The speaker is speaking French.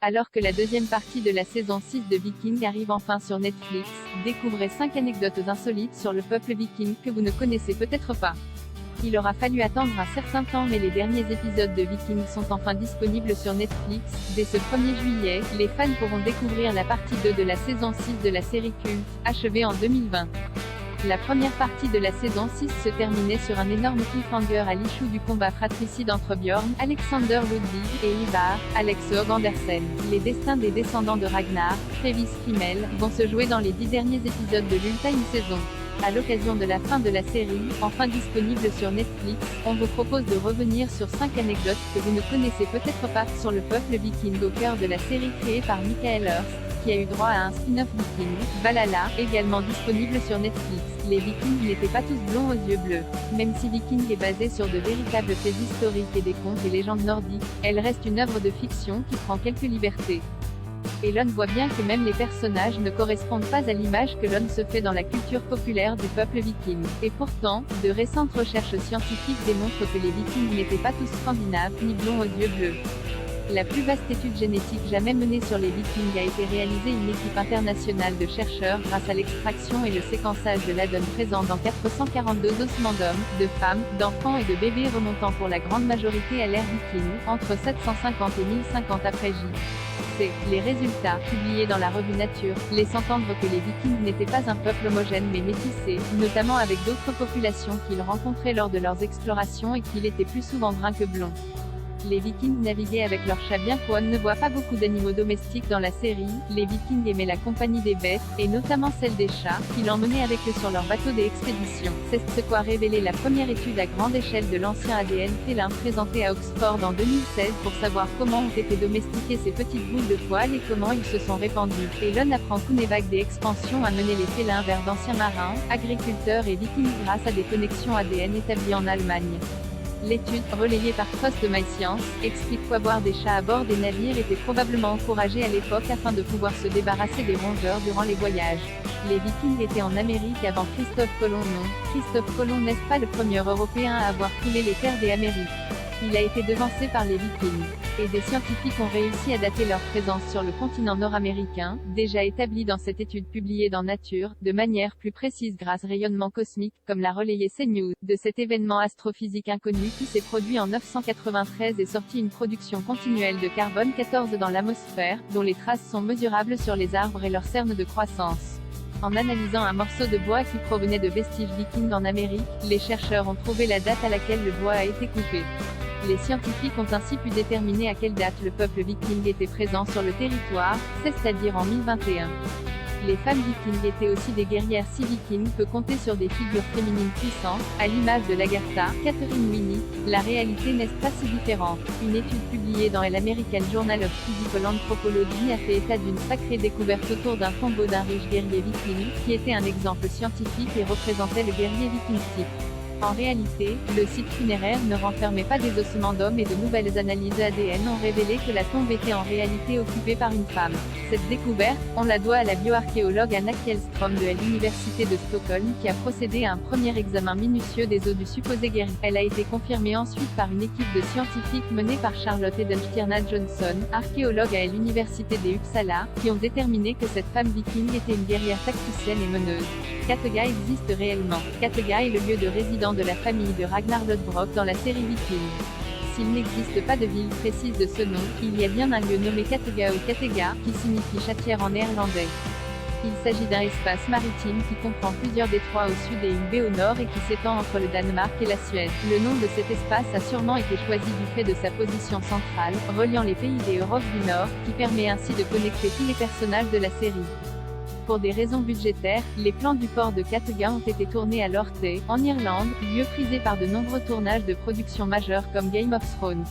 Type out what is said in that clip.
Alors que la deuxième partie de la saison 6 de Vikings arrive enfin sur Netflix, découvrez 5 anecdotes insolites sur le peuple viking que vous ne connaissez peut-être pas. Il aura fallu attendre un certain temps mais les derniers épisodes de Vikings sont enfin disponibles sur Netflix. Dès ce 1er juillet, les fans pourront découvrir la partie 2 de la saison 6 de la série culte, achevée en 2020. La première partie de la saison 6 se terminait sur un énorme cliffhanger à l'issue du combat fratricide entre Bjorn, Alexander Ludwig, et Ivar, Alex Høeg Andersen. Les destins des descendants de Ragnar, Travis Fimmel, vont se jouer dans les 10 derniers épisodes de l'ultime saison. À l'occasion de la fin de la série, enfin disponible sur Netflix, on vous propose de revenir sur 5 anecdotes que vous ne connaissez peut-être pas sur le peuple viking au cœur de la série créée par Michael Hirst, qui a eu droit à un spin-off Viking, Valhalla, également disponible sur Netflix. Les Vikings n'étaient pas tous blonds aux yeux bleus. Même si Viking est basé sur de véritables faits historiques et des contes et légendes nordiques, elle reste une œuvre de fiction qui prend quelques libertés. Et l'on voit bien que même les personnages ne correspondent pas à l'image que l'on se fait dans la culture populaire du peuple viking. Et pourtant, de récentes recherches scientifiques démontrent que les Vikings n'étaient pas tous scandinaves ni blonds aux yeux bleus. La plus vaste étude génétique jamais menée sur les Vikings a été réalisée une équipe internationale de chercheurs grâce à l'extraction et le séquençage de l'ADN présent dans 442 ossements d'hommes, de femmes, d'enfants et de bébés remontant pour la grande majorité à l'ère viking, entre 750 et 1050 après J.C. Les résultats, publiés dans la revue Nature, laissent entendre que les Vikings n'étaient pas un peuple homogène mais métissé, notamment avec d'autres populations qu'ils rencontraient lors de leurs explorations et qu'il était plus souvent brun que blond. Les Vikings naviguaient avec leurs chats bien qu'on ne voit pas beaucoup d'animaux domestiques dans la série. Les Vikings aimaient la compagnie des bêtes, et notamment celle des chats, qui l'emmenaient avec eux sur leurs bateaux d'expédition. C'est ce qu'a révélé la première étude à grande échelle de l'ancien ADN félin présentée à Oxford en 2016 pour savoir comment ont été domestiquées ces petites boules de poils et comment ils se sont répandus. Et l'on apprend qu'une vague des expansions a mené les félins vers d'anciens marins, agriculteurs et vikings grâce à des connexions ADN établies en Allemagne. L'étude, relayée par Trust de MyScience, explique qu'avoir des chats à bord des navires était probablement encouragé à l'époque afin de pouvoir se débarrasser des rongeurs durant les voyages. Les Vikings étaient en Amérique avant Christophe Colomb. Non, Christophe Colomb n'est pas le premier Européen à avoir foulé les terres des Amériques. Il a été devancé par les Vikings. Et des scientifiques ont réussi à dater leur présence sur le continent nord-américain, déjà établi dans cette étude publiée dans Nature, de manière plus précise grâce rayonnement cosmique, comme l'a relayé CNews. De cet événement astrophysique inconnu qui s'est produit en 993 est sortie une production continuelle de carbone 14 dans l'atmosphère, dont les traces sont mesurables sur les arbres et leurs cernes de croissance. En analysant un morceau de bois qui provenait de vestiges vikings en Amérique, les chercheurs ont trouvé la date à laquelle le bois a été coupé. Les scientifiques ont ainsi pu déterminer à quelle date le peuple viking était présent sur le territoire, c'est-à-dire en 1021. Les femmes vikings étaient aussi des guerrières. Si Viking peut compter sur des figures féminines puissantes, à l'image de Lagertha, Catherine Winnie, la réalité n'est pas si différente. Une étude publiée dans l'American Journal of Physical Anthropology a fait état d'une sacrée découverte autour d'un tombeau d'un riche guerrier viking, qui était un exemple scientifique et représentait le guerrier viking type. En réalité, le site funéraire ne renfermait pas des ossements d'hommes et de nouvelles analyses ADN ont révélé que la tombe était en réalité occupée par une femme. Cette découverte, on la doit à la bioarchéologue Anna Kjellström de l'Université de Stockholm qui a procédé à un premier examen minutieux des os du supposé guerrier. Elle a été confirmée ensuite par une équipe de scientifiques menée par Charlotte Edelstierna Johnson, archéologue à l'Université des Uppsala, qui ont déterminé que cette femme viking était une guerrière tacticienne et meneuse. Kattegat existe réellement. Kattegat est le lieu de résidence de la famille de Ragnar Lodbrok dans la série Viking. S'il n'existe pas de ville précise de ce nom, il y a bien un lieu nommé Kattegat ou Kattegat, qui signifie chatière en néerlandais. Il s'agit d'un espace maritime qui comprend plusieurs détroits au sud et une baie au nord et qui s'étend entre le Danemark et la Suède. Le nom de cet espace a sûrement été choisi du fait de sa position centrale, reliant les pays et Europe du Nord, qui permet ainsi de connecter tous les personnages de la série. Pour des raisons budgétaires, les plans du port de Kattegat ont été tournés à Lorthay, en Irlande, lieu prisé par de nombreux tournages de productions majeures comme Game of Thrones.